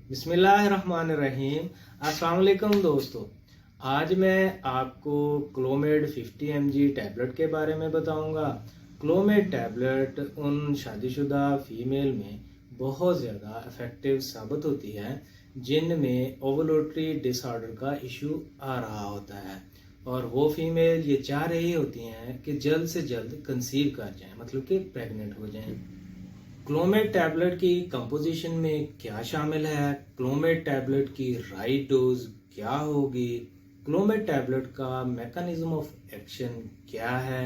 बिस्मिल्लाहिर्रहमानिर्रहीम। अस्सलाम वालेकुम दोस्तों, आज मैं आपको क्लोमेड 50 mg टैबलेट के बारे में बताऊंगा। क्लोमेड टैबलेट उन शादीशुदा फीमेल में बहुत ज़्यादा इफ़ेक्टिव साबित होती है जिनमें ओवुलेटरी डिसऑर्डर का इशू आ रहा होता है और वो फीमेल ये चाह रही होती हैं कि जल्द से जल्द कंसीव कर जाएं, मतलब कि प्रेग्नेंट हो जाएं। क्लोमेड टैबलेट की कंपोजिशन में क्या शामिल है, क्लोमेड टैबलेट की राइट डोज क्या होगी, क्लोमेड टैबलेट का मैकेनिज्म ऑफ एक्शन क्या है,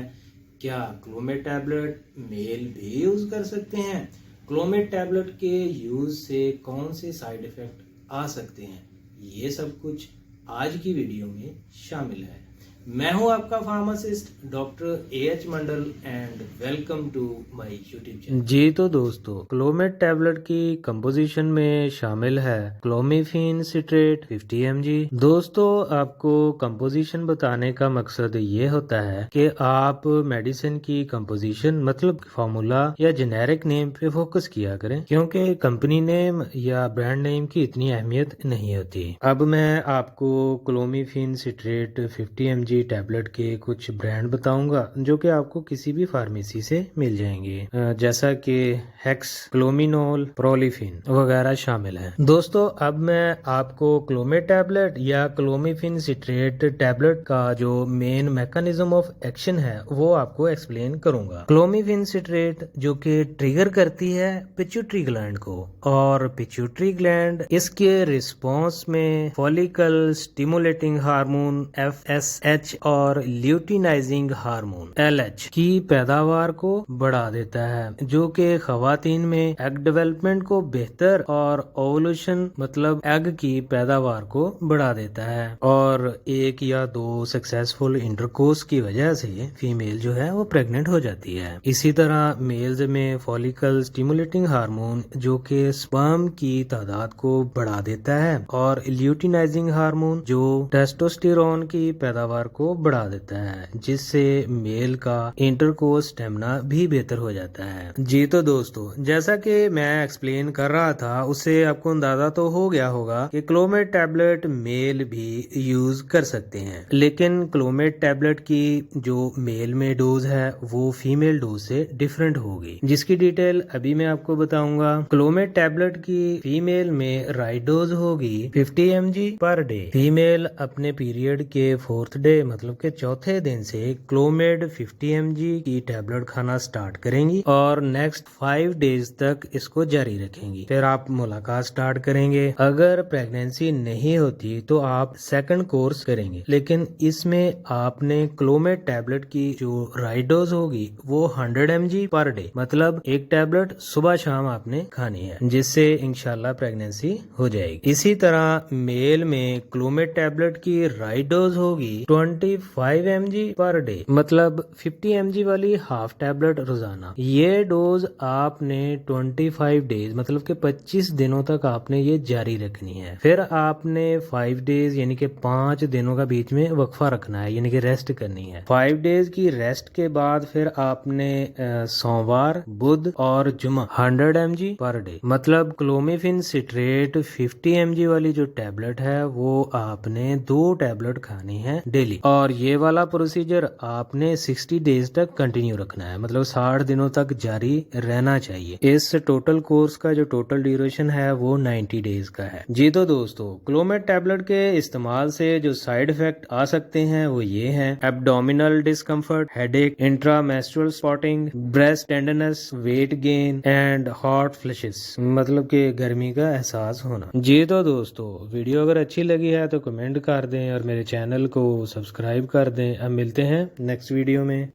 क्या क्लोमेड टैबलेट मेल भी यूज़ कर सकते हैं, क्लोमेड टैबलेट के यूज़ से कौन से साइड इफ़ेक्ट आ सकते हैं, ये सब कुछ आज की वीडियो में शामिल है। मैं हूं आपका pharmacist doctor AH Mandal and welcome to my YouTube channel. जी तो दोस्तों, क्लोमेड टैबलेट की कंपोजिशन में शामिल है क्लोमिफेन सिट्रेट 50 mg। दोस्तों, आपको कंपोजिशन बताने का मकसद ये होता है कि आप मेडिसिन की कंपोजिशन मतलब फार्मूला या जेनेरिक नेम पे फोकस किया करें, क्योंकि कंपनी नेम या ब्रांड नेम की इतनी अहमियत नहीं होती। अब मैं आपको क्लोमिफेन सिट्रेट 50 mg टैबलेट के कुछ ब्रांड बताऊंगा जो कि आपको किसी भी फार्मेसी से मिल जाएंगे, जैसा कि हेक्स, क्लोमिनोल, प्रोलिफिन वगैरह शामिल हैं। दोस्तों, अब मैं आपको क्लोमेड टैबलेट या क्लोमिफिन सिट्रेट टैबलेट का जो मेन मैकेनिज्म ऑफ एक्शन है वो आपको एक्सप्लेन करूंगा। क्लोमिफिन सिट्रेट जो कि ट्रिगर करती है पिट्यूटरी ग्लैंड को, और पिट्यूटरी ग्लैंड इसके रिस्पॉन्स में फॉलिकल स्टिमुलेटिंग हार्मोन FSH और ल्यूटिनाइजिंग हार्मोन LH की पैदावार को बढ़ा देता है, जो कि खवातीन में एग डेवलपमेंट को बेहतर और ओवुलेशन मतलब एग की पैदावार को बढ़ा देता है, और एक या दो सक्सेसफुल इंटरकोर्स की वजह से फीमेल जो है वो प्रेग्नेंट हो जाती है। इसी तरह मेल्स में फॉलिकल स्टिमुलेटिंग हार्मोन जो कि स्पर्म की तादाद को बढ़ा देता है, और ल्यूटिनाइजिंग हार्मोन जो टेस्टोस्टेरोन की पैदावार को बढ़ा देता है, जिससे मेल का इंटरकोर्स स्टेमिना भी बेहतर हो जाता है। जी तो दोस्तों, जैसा कि मैं एक्सप्लेन कर रहा था उससे आपको अंदाजा तो हो गया होगा कि क्लोमेड टैबलेट मेल भी यूज कर सकते हैं, लेकिन क्लोमेड टैबलेट की जो मेल में डोज है वो फीमेल डोज से डिफरेंट होगी, जिसकी डिटेल अभी मैं आपको बताऊंगा। क्लोमेड टैबलेट की फीमेल में राइट डोज होगी 50 mg पर डे। फीमेल अपने पीरियड के 4th डे मतलब के चौथे दिन से क्लोमेड 50 mg की टैबलेट खाना स्टार्ट करेंगी और नेक्स्ट 5 डेज तक इसको जारी रखेंगी। फिर आप मुलाकात स्टार्ट करेंगे। अगर प्रेगनेंसी नहीं होती तो आप सेकंड कोर्स करेंगे, लेकिन इसमें आपने क्लोमेड टैबलेट की जो राइट डोज होगी वो 100 mg पर डे, मतलब एक टैबलेट सुबह शाम आपने खानी है, जिससे इंशाल्लाह प्रेगनेंसी हो जाएगी। इसी तरह मेल में क्लोमेड टैबलेट की राइट डोज होगी 25 mg पर डे, मतलब 50 mg वाली हाफ टैबलेट रोजाना। ये डोज आपने 25 डेज मतलब के 25 दिनों तक आपने ये जारी रखनी है। फिर आपने 5 डेज यानी कि 5 दिनों का बीच में वक्फा रखना है, यानी कि रेस्ट करनी है। 5 डेज की रेस्ट के बाद फिर आपने सोमवार, बुध और जुमा 100 mg पर डे, मतलब क्लोमिफिन सिट्रेट 50 mg वाली जो टैबलेट है वो आपने 2 टैबलेट खानी है डेली, और ये वाला प्रोसीजर आपने 60 डेज तक कंटिन्यू रखना है, मतलब 60 दिनों तक जारी रहना चाहिए। इस टोटल कोर्स का जो टोटल ड्यूरेशन है वो 90 डेज का है। जी तो दोस्तों, क्लोमेड टैबलेट के इस्तेमाल से जो साइड इफेक्ट आ सकते हैं वो ये हैं: abdominal discomfort, headache, intramenstrual spotting, breast tenderness, weight gain and hot flashes, मतलब कि गर्मी का एहसास होना। जी तो दोस्तों, वीडियो अगर अच्छी लगी है तो कमेंट कर दें और मेरे चैनल को सब्सक्राइब कर दें। अब मिलते हैं नेक्स्ट वीडियो में।